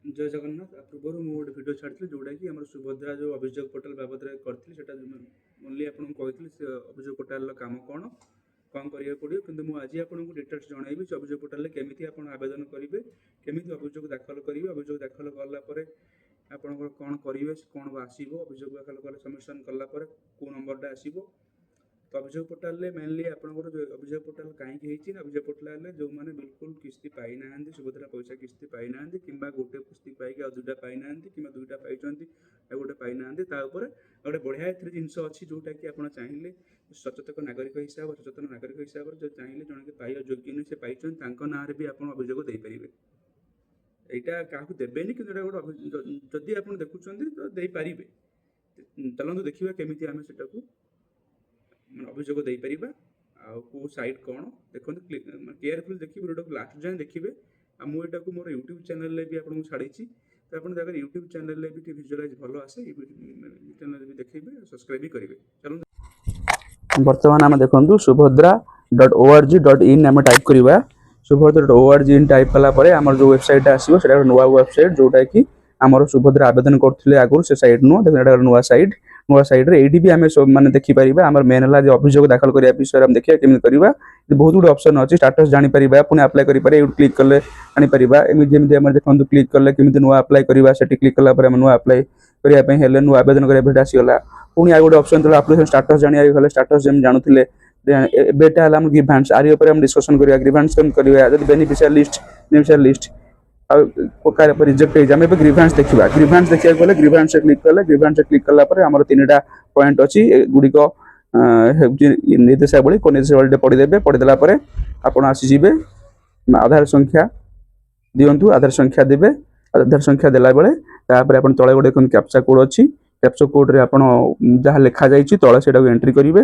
जय जगन्नाथ पूर्व मुझे गोटे भिडियो छाड़ी जोटा कि आम सुभद्रा जो अभियोग पोर्टाल बाबद करी ओनली आपको कही से अभियोग पोर्टाल काम कौन कौन करा पड़ो कि मुझे आपको डिटेल्स जनइबी अभियोग पोर्टाल केमी आप आवेदन करेंगे केमी अभियोग दाखल करेंगे अभियोग दाखल कलापर आपंकर कौन करेंगे कौन आसो अभियोग दाखल कले सबमिशन कलापर कौ नंबरटा आसो तो अभियोग पोर्टाल मेनली आपंकर जो अभियोग पोर्टाल कहीं अभियोग पोर्टाल जो मैंने बिल्कुल किस्ती पाई ना सुभद्रा पैसा किस्ती पाई ना कि गोटे किस्ती पाई आ दुईटा पाई ना कि दुईटा पाई गोटे पाई ना गोटे बढ़िया ए जिनस अच्छी जोटा कि आप चाहिए सचेतक नागरिक हिसाब से सचेतन नागरिक हिसाब से जो चाहिए जन के पाइबा योग्य नुहे से पाई ना भी आप अभियोग देपारे यहाँ क्या देवेनि कि जदि आप देखुं तो देपारे चलते देखा केमी आम से अभियोग देपर आउ सैट कौन देखो केयरफुल देखिए वीडियो को लास्ट जाए देखिए मुझे मोर यूट्यूब चैनल भी आपको छाड़ी तो आप यूट्यूब चैनल भी विजुअलाइज भल आसे चैनल भी देखिए सब्सक्राइब भी करेंगे चलो बर्तमान आम देखो subbhadra.org.in आम टाइप करवा subbhadra.org टाइप कलापर आम जो वेबसाइट आसो से नुआ वेबसाइट जोटा कि आमर सुभद्रा आवेदन करते आगुरी से सैट नुह देखो नुआ सैट ये भी आम सब मैंने देखिपर आम मेन है जो अभियोग दाखल करने विषय में देखिए केमी करवा बहुत गुड ऑप्शन अच्छी स्टाटस जापर पुणी अप्लाई करेंगे क्लिक कले जापर एमती देखो क्लिक कले केमी नुआ अप्लाई करवा से क्लिक कलापर नुआ अप्लाई करने नुआ आवेदन करने आसीगला पुणी आ गए ऑप्शन जो आप्लिकेशन स्टाटस जाना स्टाटस जमी जानूले बेटा है ग्रीभांस आर डिस्कसन करा ग्रीभांस करवा बेनिफिशियल लिस्ट रिजेक्ट एग्जाम ग्रीभांस देखा ग्रीभांस देखा गले ग्रीभांस क्लिक कलापर आम 3टा पॉइंट अच्छी गुड़िक निर्देशावली को निर्देशावली पढ़ीदे पढ़ीदेला आप आसीजे आधार संख्या दिंतु आधार संख्या देवे आधार संख्या देला बेले तापर आप तले गोटे कैप्चा कोड अच्छी कैप्चा कोड रे आपण जहाँ लिखा जाइए तले से एंट्री करेंगे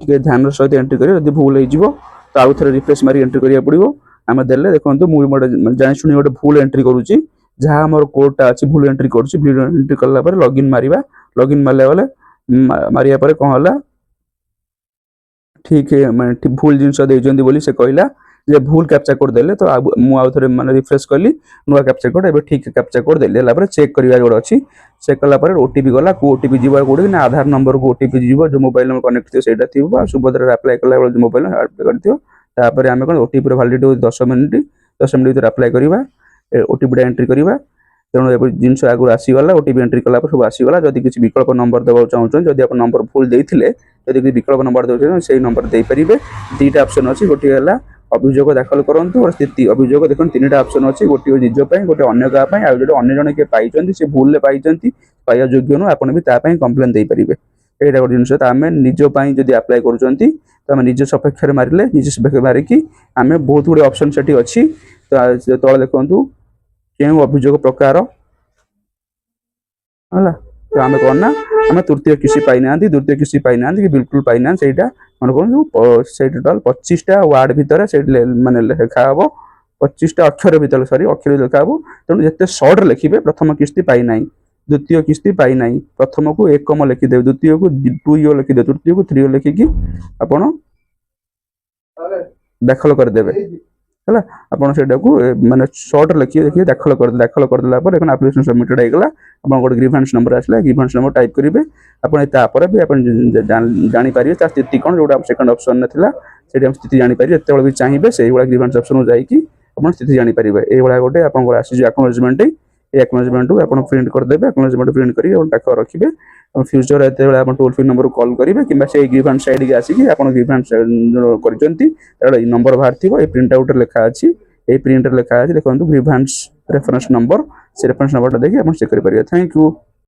टे ध्यान सहित एंट्री करेंगे जब भूल हो तो आउ थे रिफ्रेश मारी एंट्री करा पड़ो आम देले देखो मुझे जानी शुणी गोटे भूल एंट्री करुच्ची जहाँ आम कोडटा अच्छी भूल एंट्री करुच्ची भूल एंट्री कलापर लॉगिन मारिबा लॉगिन मारला बेले मारिया पर कौन है ठीक है भूल जिनस देइचंदी बोली से कहला जे भूल कैप्चा कोड देले तो मुझे माने रिफ्रेश कली नुआ कैप्चा कोड एबे ठीक कैप्चा कोड देला चेक करवा गोटे अच्छी चेक कलापर ओटीपी गला को ओटीपी जीवा कोड ना आधार नंबर को ओटीपी जीव जो मोबाइल नंबर कनेक्ट थी सेटा थी सुभद्रा अप्लाई कला जो मोबाइल अप्लाई करथियो तापर आम कौन ओटीपी वैलिडिटी 10 मिनिट भितर अप्लाई करवा ओटीपी एंट्री करवा तेणु जिनस आगु आसीगला ओटीपी एंट्री कलापर सब आसीगला जदि किसी विकल्प नंबर देवा चाहूँ जदि आप नंबर भूल देते जदि विकल्प नंबर दे से नंबर देपारे दुईटा ऑप्शन अच्छी गोटे है अभियोग दाखल करूँ और स्थिति अभियोग देखो 3टा ऑप्शन अच्छी गोटे निजपाई गोटे अन्य क्या आज जो अन्य जन किए पाई से भूल पाई पाइबा योग्य नुह आपड़ भी तापाई कम्प्लेन देपारे यहाँ गोटे जिन आम निजपाई जब अप्लाई करूँ तो आम निज सपेक्ष मारे निज सपेक्ष मारिकी आम बहुत गुड़े ऑप्शन से अच्छी तो तले देखु क्यों अभियोग प्रकार है तो आम कौन ना आम तृतीय किस्ती पाई ना द्वितीय किस्ती पाई ना कि बिल्कुल पाई ना से मन कौन से टोटाल 25टा वार्ड भितर से माने लिखा हम 25टा अक्षर भितर सॉरी अक्षर लिखा हम तेणु जिते सर्ट लिखे प्रथम किस्ती पाई ना द्वितीय किस्ती पाई ना प्रथम को 1 लिखिदे द्वितीय को 2 लिखिदे तृतीय को 3 लिखिकी आपण दाखल करदेवे है आपड़ से माने सर्ट लिखिए देखिए दाखल करदेला एप्लिकेशन सबमिटेड होगा आप गोटे ग्रीभांस नंबर आसला ग्रीभांस नंबर टाइप करेंगे आपड़ भी आप जानीपारे स्थिति कौन जो सेकंड ऑप्शन ना से स्थिति जानीपारे जिते भी चाहिए से ग्रीभांस ऑप्शन जाकि स्थिति जानीपारे ये गोटे आप एक्नोलेजमेंट एक्नोलेजमेंट आप प्रिंट करदे एक्नोलेजमेंट प्रिंट करके रखिए फ्यूचर ये टोल फ्री नंबर कॉल करेंगे कि से ग्रीभांस साइड के आसिक आप ग्रीभांस कर नंबर बाहर थी प्रिंट आउट लिखा अच्छी ये प्रिंट लिखा अच्छी देखो ग्रीभांस रेफरेंस नंबर से रेफरेंस नंबर देखिए आप चेक करेंगे थैंक यू।